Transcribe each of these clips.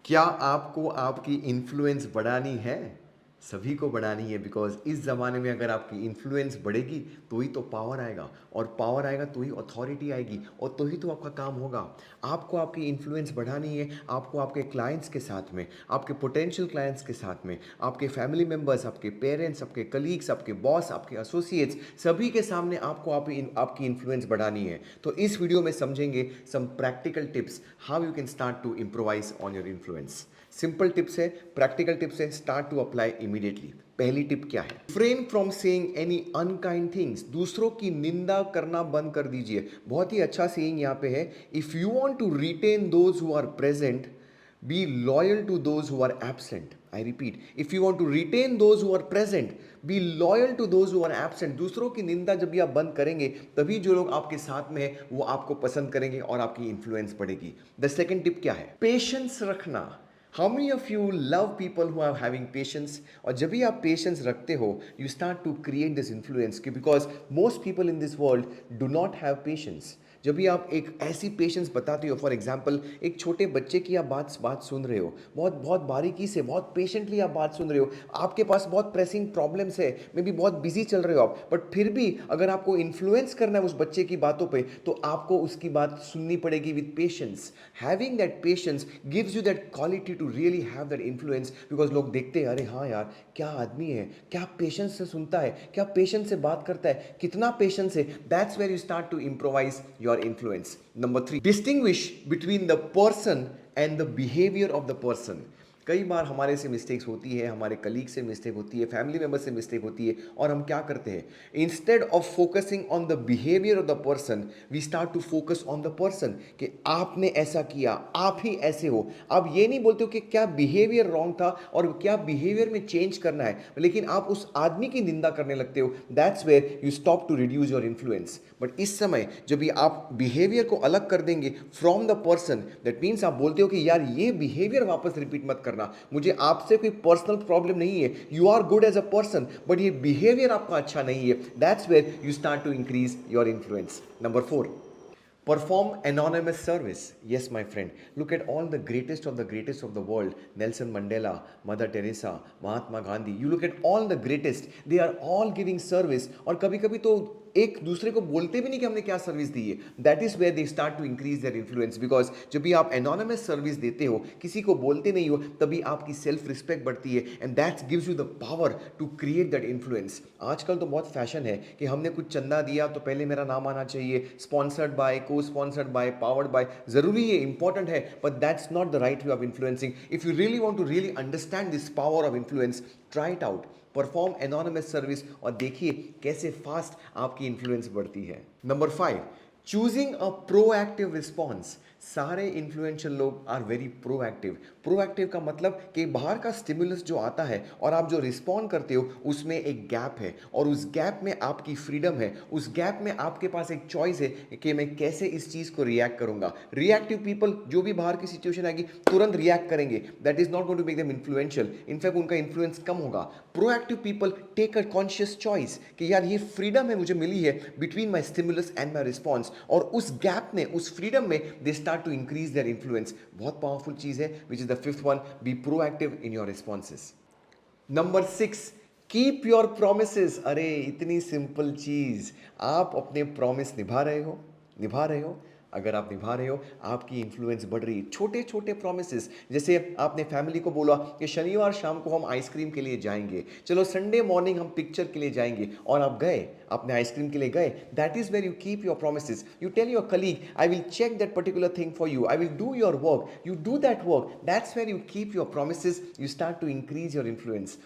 क्या आपको आपकी इन्फ्लुएंस बढ़ानी है? सभी को बढ़ानी है, बिकॉज इस ज़माने में अगर आपकी इन्फ्लुएंस बढ़ेगी तो ही तो पावर आएगा, और पावर आएगा तो ही अथॉरिटी आएगी, और तो ही तो आपका काम होगा। आपको आपकी इन्फ्लुएंस बढ़ानी है, आपको आपके क्लाइंट्स के साथ में, आपके पोटेंशियल क्लाइंट्स के साथ में, आपके फैमिली मेम्बर्स, आपके पेरेंट्स, आपके कलीग्स, आपके बॉस, आपके एसोसिएट्स, सभी के सामने आपको आपकी इन्फ्लुएंस बढ़ानी है। तो इस वीडियो में समझेंगे some practical tips how you can start to improvise on your influence. Simple tips है, प्रैक्टिकल टिप्स है, स्टार्ट टू अप्लाई इमीडिएटली। पहली टिप क्या है? refrain from saying any unkind things. दूसरों की निंदा करना बंद कर दीजिए। बहुत ही अच्छा सेइंग यहाँ पे है, if you want to retain those who are present, be loyal to those who are absent. I repeat, if you want to retain those who are present, be loyal to those who are absent. दूसरों की निंदा जब भी आप बंद करेंगे, तभी जो लोग आपके साथ में है वो आपको पसंद करेंगे और आपकी इन्फ्लुएंस बढ़ेगी। द सेकंड टिप क्या है? पेशेंस रखना। How many of you love people who are having patience? और जब भी आप पेशेंस रखते हो, you start to create this influence, because most people in this world do not have patience. जब भी आप एक ऐसी पेशेंस बताते हो, फॉर एग्जाम्पल एक छोटे बच्चे की आप बात सुन रहे हो, बहुत बहुत बारीकी से, बहुत पेशेंटली आप बात सुन रहे हो, आपके पास बहुत प्रेसिंग प्रॉब्लम्स है, मे बी बहुत बिजी चल रहे हो आप, बट फिर भी अगर आपको इन्फ्लुएंस करना है उस बच्चे की बातों पे, तो आपको उसकी बात सुननी पड़ेगी with patience. Having that patience gives you that quality to really have that influence, because लोग देखते हैं, अरे हाँ यार, क्या आदमी है, क्या पेशेंस से सुनता है, क्या पेशेंस से बात करता है, कितना पेशेंस है। That's where you start to improvise your influence. Number 3, distinguish between the person and the behaviour of the person. कई बार हमारे से मिस्टेक्स होती है, हमारे कलीग से मिस्टेक होती है, फैमिली मेम्बर से मिस्टेक होती है, और हम क्या करते हैं? Instead of focusing on the behaviour of the person, we start to focus on the person, कि आपने ऐसा किया, आप ही ऐसे हो। आप ये नहीं बोलते हो कि क्या बिहेवियर रॉन्ग था और क्या बिहेवियर में चेंज करना है, लेकिन आप उस आदमी की निंदा करने लगते हो। That's where you stop to reduce your influence. But इस समय जब भी आप बिहेवियर को अलग कर देंगे from the person, that means आप बोलते हो कि यार ये बिहेवियर वापस रिपीट मत करना, मुझे आपसे कोई पर्सनल प्रॉब्लम नहीं है, you are good as a person, but ये बिहेवियर आपका अच्छा नहीं है। That's where you start to increase your influence. Number 4, perform anonymous service. Yes, my friend, look at all the greatest of the world: Nelson Mandela, Mother Teresa, Mahatma Gandhi. You look at all the greatest, they are all giving service, और कभी कभी तो एक दूसरे को बोलते भी नहीं कि हमने क्या सर्विस दी है। That is where they start to increase their influence, because जब भी आप एनोनिमस सर्विस देते हो, किसी को बोलते नहीं हो, तभी आपकी सेल्फ रिस्पेक्ट बढ़ती है, and that gives you the power to create that influence. आजकल तो बहुत फैशन है कि हमने कुछ चंदा दिया तो पहले मेरा नाम आना चाहिए, sponsored by, cosponsored by, powered by. जरूरी है, इंपॉर्टेंट है, but that's not the right way of influencing. If you really want to really understand this power of influence, try it out, perform anonymous service, और देखिए कैसे fast आपकी influence बढ़ती है। Number 5, choosing a proactive response. सारे influential लोग are very proactive. Proactive का मतलब कि बाहर का स्टिमुलस जो आता है और आप जो रिस्पॉन्ड करते हो, उसमें एक गैप है, और उस गैप में आपकी फ्रीडम है, उस गैप में आपके पास एक चॉइस है कि मैं कैसे इस चीज़ को रिएक्ट करूंगा। रिएक्टिव पीपल जो भी बाहर की सिचुएशन आएगी तुरंत रिएक्ट करेंगे, that is not going to make them influential, in fact उनका इन्फ्लुएंस कम होगा। Proactive people take a conscious choice कि यार ये फ्रीडम है मुझे मिली है between my stimulus and my response, और उस गैप में, उस फ्रीडम में they start to increase their influence. बहुत पावरफुल चीज़ है, which is the fifth one, be proactive in your responses. Number 6, keep your promises. अरे इतनी सिंपल चीज, आप अपने प्रॉमिस निभा रहे हो, निभा रहे हो। अगर आप निभा रहे हो, आपकी इन्फ्लुएंस बढ़ रही है। छोटे छोटे प्रोमिसेस, जैसे आपने फैमिली को बोला कि शनिवार शाम को हम आइसक्रीम के लिए जाएंगे, चलो संडे मॉर्निंग हम पिक्चर के लिए जाएंगे, और आप गए, अपने आइसक्रीम के लिए गए। That is where you keep your promises. You tell your colleague, I will check that particular thing for you, I will do your work, you do that work. That's where you keep your promises, you start to increase your influence.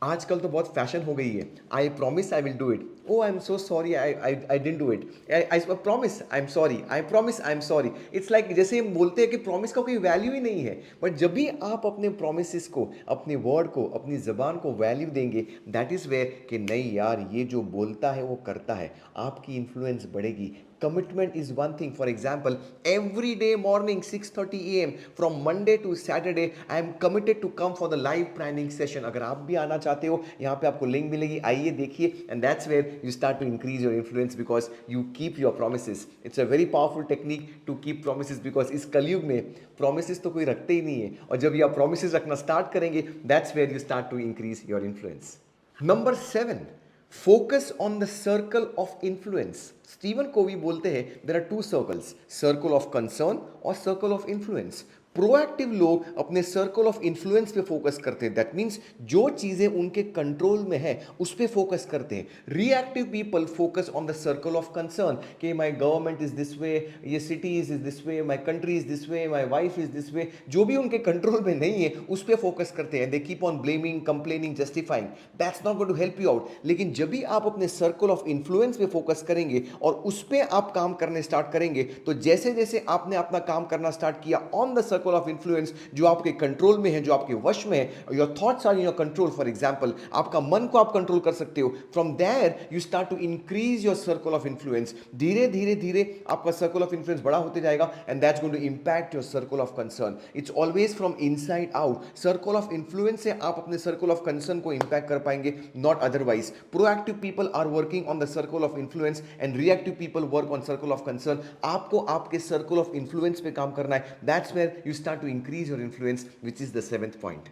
आजकल तो बहुत fashion हो गई है, I promise I will do it, oh I am so sorry I didn't do it, I promise I am sorry, I promise I am sorry. It's like जैसे हम बोलते हैं कि प्रॉमिस का कोई वैल्यू ही नहीं है। बट जब भी आप अपने प्रोमिस को, अपने वर्ड को, अपनी जबान को वैल्यू देंगे, दैट इज वेयर कि नहीं यार, ये जो बोलता है वो करता है, आपकी इन्फ्लुएंस बढ़ेगी। Commitment is one thing. For example, every day morning 6:30 a.m. from Monday to Saturday I am committed to come for the live planning session. अगर आप भी आना चाहते हो, यहाँ पे आपको लिंक मिलेगी, आइए देखिए, and that's where you start to increase your influence because you keep your promises. It's a very powerful technique to keep promises because इस कलयुग में promises तो कोई रखते ही नहीं है, और जब ये आप promises रखना start करेंगे, that's where you start to increase your influence. Number 7, focus on the circle of influence. Stephen Covey बोलते हैं there are two circles, circle of concern और सर्कल ऑफ इन्फ्लुएंस. प्रोएक्टिव लोग अपने सर्कल ऑफ इन्फ्लुएंस पे focus करते हैं. That means जो चीजें उनके कंट्रोल में है उस पे फोकस करते हैं. Reactive people focus on the circle of concern कि my government is this way, ये city is this way, my country is this way, my wife is this way. जो भी उनके कंट्रोल में नहीं है उस पे फोकस करते हैं. They keep on blaming, complaining, justifying. That's not going to help you out. लेकिन जब भी आप अपने सर्कल ऑफ इन्फ्लुएंस पे फोकस करेंगे और उस पे आप काम करने स्टार्ट करेंगे, तो जैसे जैसे आपने अपना काम करना स्टार्ट किया on the circle of influence जो आपके कंट्रोल में है, जो आपके वश में है, your thoughts are in your control. For example, आपका मन को आप कंट्रोल कर सकते हो. From there you start to increase your circle of influence. धीरे धीरे धीरे आपका सर्कल ऑफ इन्फ्लुएंस बड़ा होते जाएगा and that's going to impact your circle of concern. It's always from inside out. Circle of influence से आप अपने सर्कल ऑफ कंसर्न को इंपैक्ट कर पाएंगे, not otherwise. Proactive people are working on the circle of influence and reactive people work on circle of concern. आपको आपके circle of influence पे काम करना है. That's where you start to increase your influence, which is the 7th point.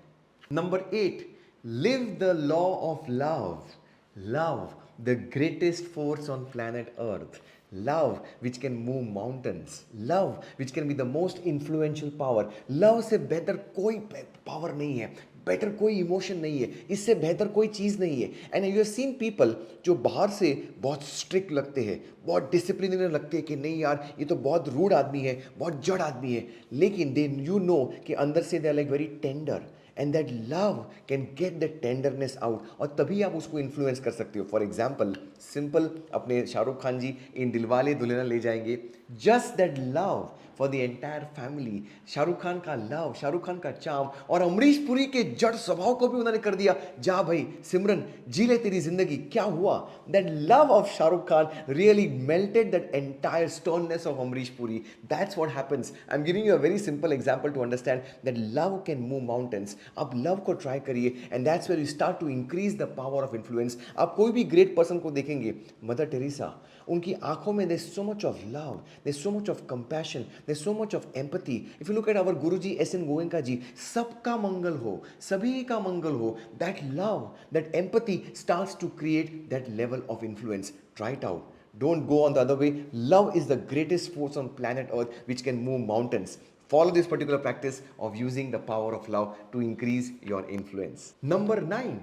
Number 8, live the law of love. Love, the greatest force on planet earth. Love which can move mountains. Love which can be the most influential power. Love से बेहतर कोई power नहीं है, better कोई emotion नहीं है, इससे बेहतर कोई चीज़ नहीं है. And you have seen people जो बाहर से बहुत स्ट्रिक्ट लगते हैं, बहुत डिसिप्लिनरी लगते हैं कि नहीं यार ये तो बहुत रूड आदमी है, बहुत जड़ आदमी है, लेकिन दे यू नो कि अंदर से they are like very tender. And that love can get the tenderness out, और तभी आप उसको इन्फ्लुएंस कर सकते हो. फॉर एग्जाम्पल, सिंपल, अपने शाहरुख खान जी इन दिलवाले दुल्हनिया ले जाएंगे. Just that love for the entire family. Shahrukh Khan का लव, शाहरुख खान का चार्म, और अमरीश पुरी के जड़ स्वभाव को भी उन्होंने कर दिया, जा भाई सिमरन जी ले तेरी जिंदगी. क्या हुआ? That love of Shahrukh Khan really melted that entire sternness of Amrish Puri. That's what happens. I am giving you a very simple example to understand that love can move mountains. आप लव को ट्राई करिए and that's where you start to increase the power of influence. आप कोई भी great person को देखेंगे, mother Teresa, उनकी आंखों में there's so much of love, there's so much of compassion, there's so much of empathy. If you look at our Guruji S.N. Goenka ji, सबका मंगल हो, सभी का मंगल हो. That love, that empathy starts to create that level of influence. Try it out. Don't go on the other way. Love is the greatest force on planet Earth which can move mountains. Follow this particular practice of using the power of love to increase your influence. Number 9,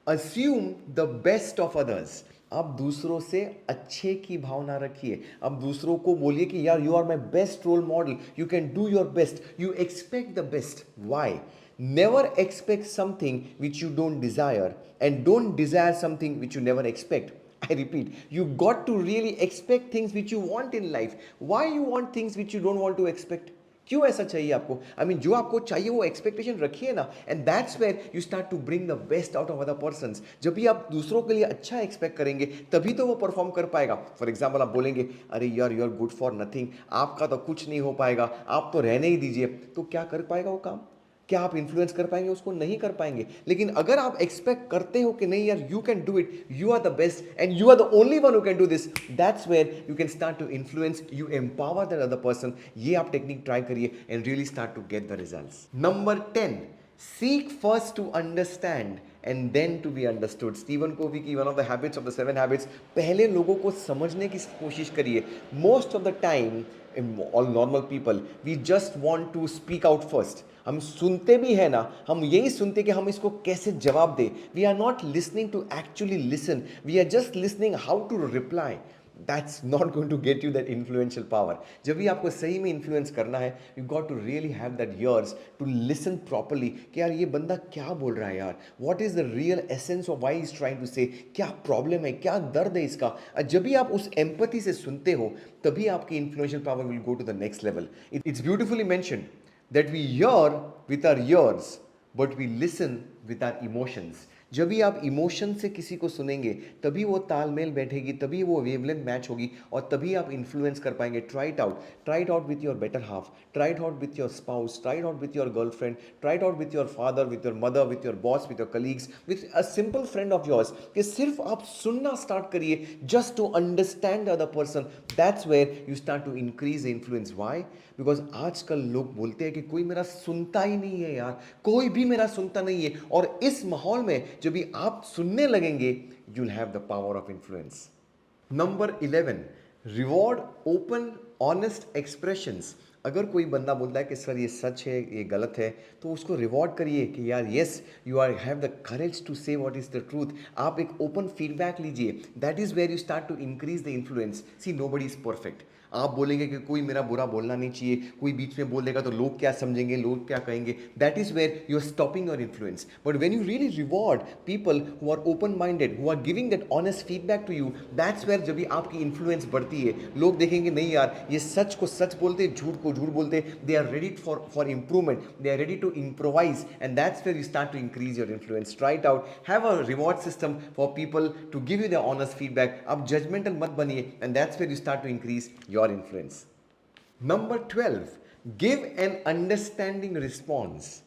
assume the best of others. आप दूसरों से अच्छे की भावना रखिए. आप दूसरों को बोलिए कि यार you are my best role model, you can do your best, you expect the best. Why? Never expect something which you don't desire and don't desire something which you never expect. I repeat, you got to really expect things which you want in life. Why you want things which you don't want to expect? क्यों ऐसा चाहिए आपको? I mean जो आपको चाहिए वो expectation रखिए ना, and that's where you start to bring the best out of other persons. जब भी आप दूसरों के लिए अच्छा एक्सपेक्ट करेंगे तभी तो वो परफॉर्म कर पाएगा. फॉर एग्जाम्पल, आप बोलेंगे अरे यार you are good for nothing, आपका तो कुछ नहीं हो पाएगा, आप तो रहने ही दीजिए, तो क्या कर पाएगा वो काम? क्या आप इन्फ्लुएंस कर पाएंगे? उसको नहीं कर पाएंगे. लेकिन अगर आप एक्सपेक्ट करते हो कि नहीं यार you can do it, you are the best and you are the only one who can do this, that's where you can start to influence, you empower that other person. ये आप technique try करिए and really start to get the results. Number 10, seek first to understand and then to be understood. Stephen Covey की one of the habits of the 7 habits, पहले लोगों को समझने की कोशिश करिए. Most of the time, all normal people, we just want to speak out first. हम सुनते भी हैं ना, हम यही सुनते कि हम इसको कैसे जवाब दें. We are not listening to actually listen, we are just listening how to reply. That's not going to get you that influential power. जब भी आपको सही में इन्फ्लुएंस करना है, you got to really have that ears to listen properly कि यार ये बंदा क्या बोल रहा है यार, what is the real essence of why he's trying to say, क्या प्रॉब्लम है, क्या दर्द है इसका. जब भी आप उस एम्पैथी से सुनते हो तभी आपकी influential power will go to the next level. It's beautifully mentioned that we hear with our ears but we listen with our emotions. जब भी आप इमोशन से किसी को सुनेंगे तभी वो तालमेल बैठेगी, तभी वो वेवलेंथ मैच होगी और तभी आप इन्फ्लुएंस कर पाएंगे. Try it out with your better half, try it out with your spouse, try it out with your girlfriend, try it out with your father, with your mother, with your boss, with your colleagues, with a simple friend of yours. कि सिर्फ आप सुनना start करिए just to understand the other person. That's where you start to increase the influence. Why? Because आजकल लोग बोलते हैं कि कोई मेरा सुनता ही नहीं है यार, कोई भी मेरा सुनता नहीं है. और इस माहौल में जब भी आप सुनने लगेंगे, you will have the power of influence. Number 11, reward open honest expressions. अगर कोई बंदा बोलता है कि सर ये सच है, ये गलत है, तो उसको रिवॉर्ड करिए कि यार yes, you are have the courage to say what is the truth. आप एक ओपन फीडबैक लीजिए. That is where you start to increase the influence. See, nobody is perfect. आप बोलेंगे कि कोई मेरा बुरा बोलना नहीं चाहिए, कोई बीच में बोल देगा तो लोग क्या समझेंगे, लोग क्या कहेंगे. That is where you are stopping your influence. But when you really reward people who are open minded, who are giving that honest feedback to you, that's where जब भी आपकी इन्फ्लुएंस बढ़ती है, लोग देखेंगे नहीं यार ये सच को सच बोलते, झूठ को झूठ बोलते. They are ready for improvement, they are ready to improvise, and that's where you start to increase your influence. Try it out. Have a reward system for people to give you the honest feedback. आप judgemental मत बनिए, and that's where you start to increase your influence. Number 12, give an understanding response.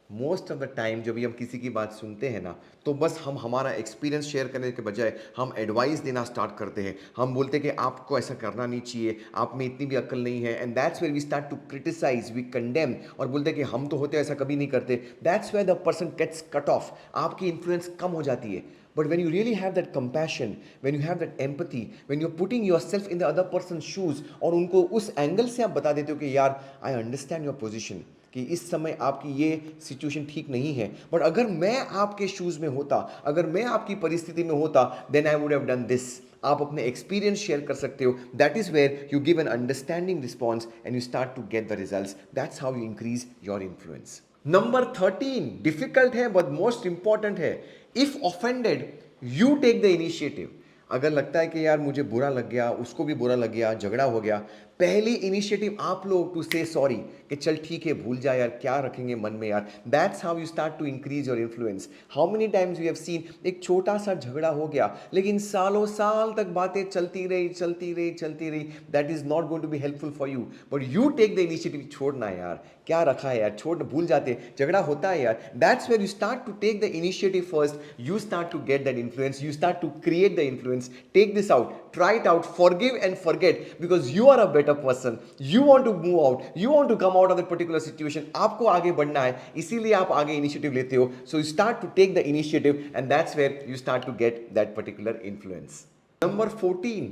Most of the time जब भी हम किसी की बात सुनते हैं ना, तो बस हम हमारा एक्सपीरियंस शेयर करने के बजाय हम एडवाइस देना स्टार्ट करते हैं. हम बोलते हैं कि आपको ऐसा करना नहीं चाहिए, आप में इतनी भी अक्ल नहीं है. And that's where we start to criticise, we condemn, और बोलते हैं कि हम तो होते ऐसा कभी नहीं करते. That's where the person gets cut off. आपकी इन्फ्लुएंस कम हो जाती है. But when you really have that compassion, when you have that empathy, when you're putting yourself in the other person's shoes, और उनको उस एंगल से आप बता देते हो कि यार आई अंडरस्टैंड योर पोजिशन, कि इस समय आपकी ये सिचुएशन ठीक नहीं है, बट अगर मैं आपके शूज़ में होता, अगर मैं आपकी परिस्थिति में होता, then I would have done this. आप अपने एक्सपीरियंस शेयर कर सकते हो. That is where you give an understanding response and you start to get the results. That's how you increase your influence. Number 13, difficult है but most important है. If offended, you take the initiative. अगर लगता है कि यार मुझे बुरा लग गया, उसको भी बुरा लग गया, झगड़ा हो गया, पहली इनिशिएटिव आप लोग टू से सॉरी, कि चल ठीक है भूल जा यार, क्या रखेंगे मन में यार. That's how you start to increase your influence. How many times we have seen, एक छोटा सा झगड़ा हो गया लेकिन सालों साल तक बातें चलती रही चलती रही चलती रही. That is not going to be helpful for you. But you take the initiative. छोड़ना है यार, क्या रखा है यार, छोड़, भूल जाते, झगड़ा होता है यार. That's where you start to take the initiative first. You start to get that influence, you start to create the influence. Take this out, try it out, forgive and forget, because you are a better person. You want to move out, you want to come out of that particular situation. आपको आगे बढ़ना है, इसीलिए आप आगे initiative लेते हो. So you start to take the initiative, and that's where you start to get that particular influence. Number 14,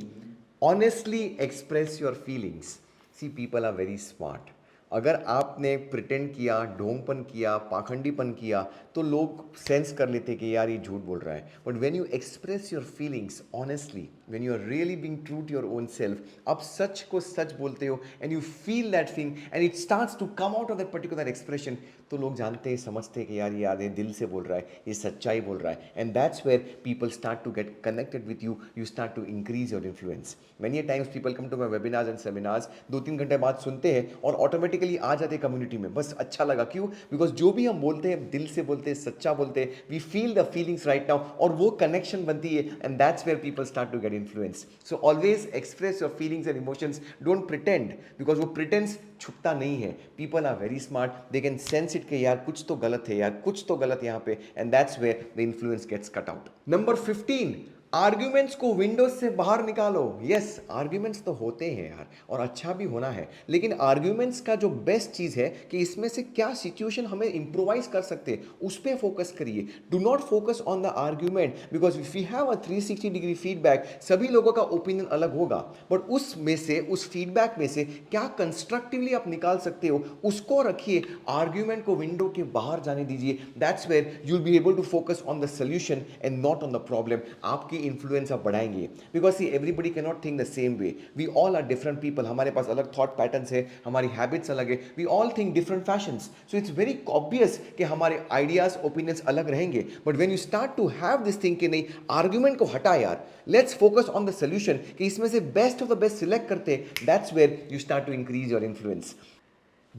honestly express your feelings. See, people are very smart. अगर आपने प्रिटेंड किया, ढोंगपन किया, पाखंडीपन किया, तो लोग सेंस कर लेते कि यार ये झूठ बोल रहा है. But when you express your feelings honestly, when you are really being true to your own self, आप सच को सच बोलते हो and you feel that thing and it starts to come out of that particular expression, तो लोग जानते हैं, समझते हैं कि यार ये आधे दिल से बोल रहा है, ये सच्चाई बोल रहा है. And that's where people start to get connected with you. You start to increase your influence. Many times people come to my webinars and seminars, 2-3 घंटे बाद सुनते हैं और ऑटोमेटिकली आ जाते कम्युनिटी में. बस अच्छा लगा, क्यों? बिकॉज जो भी हम बोलते हैं दिल से बोलते हैं, सच्चा बोलते हैं, we feel the feelings right now, और वो कनेक्शन बनती है. And that's where people start to get influence. So always express your feelings and emotions. Don't pretend, because वो प्रिटेंस छुपता नहीं है. People are very smart, they can sense it कि यार कुछ तो गलत है, यार कुछ तो गलत यहाँ पे. And that's where the influence gets cut out. Number 15, arguments को विंडोज से बाहर निकालो. यस, आर्ग्यूमेंट्स तो होते हैं यार, और अच्छा भी होना है, लेकिन आर्ग्यूमेंट्स का जो बेस्ट चीज़ है कि इसमें से क्या सिचुएशन हमें इंप्रोवाइज कर सकते हैं, उस पर फोकस करिए. Do not focus on the argument, because if you have a 360 degree feedback, सभी लोगों का ओपिनियन अलग होगा, बट उसमें से, उस फीडबैक में से क्या कंस्ट्रक्टिवली आप निकाल सकते हो, उसको रखिए. आर्ग्यूमेंट को विंडो के बाहर जाने दीजिए. That's where you will be able to focus on the solution and not on the problem. आपकी इन्फ्लुएंस आप बढ़ाएंगे, because see everybody can not think the same way. We all are different people, हमारे पास अलग thought patterns है, हमारी habits अलग है. We all think different fashions. So it's very obvious कि हमारे आइडियाज, ओपिनियंस अलग रहेंगे. But when you start to have this thing कि नहीं, आर्ग्यूमेंट को हटा यार, let's focus on the solution, कि इसमें से best of the best select करते, that's where you start to increase your influence.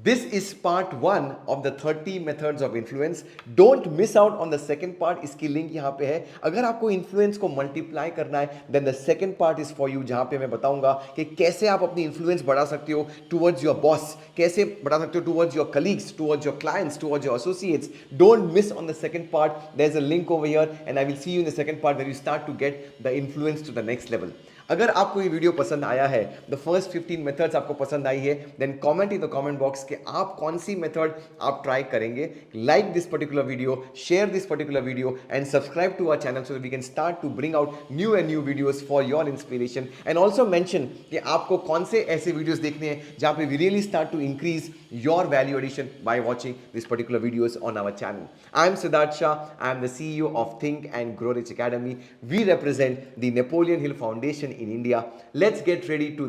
This is part 1 of the 30 methods of influence. Don't miss out on the second part. इसकी link यहाँ पे है. अगर आपको इन्फ्लुएंस को मल्टीप्लाई करना है, then the second part is for you, जहाँ पे मैं बताऊंगा कि कैसे आप अपनी इन्फ्लुएंस बढ़ा सकते हो towards your boss, कैसे बढ़ा सकते हो towards your colleagues, towards your clients, towards your associates. Don't miss on the second part. There's a link over here and I will see you in the second part where you start to get the influence to the next level. अगर आपको ये video पसंद आया है, the first 15 methods आपको पसंद आई है, then comment in the comment box कि आप कौन सी मेथड आप ट्राई करेंगे. Like this particular video, share this particular video and subscribe to our channel so that we can start to bring out new videos for your inspiration. And also mention कि आपको कौन से ऐसे videos देखने हैं जहां पे we really start to increase your value addition by watching these particular videos on our channel. I am Siddharth Shah. I am the CEO of Think and Grow Rich Academy. We represent the Napoleon Hill Foundation in India. Let's get ready to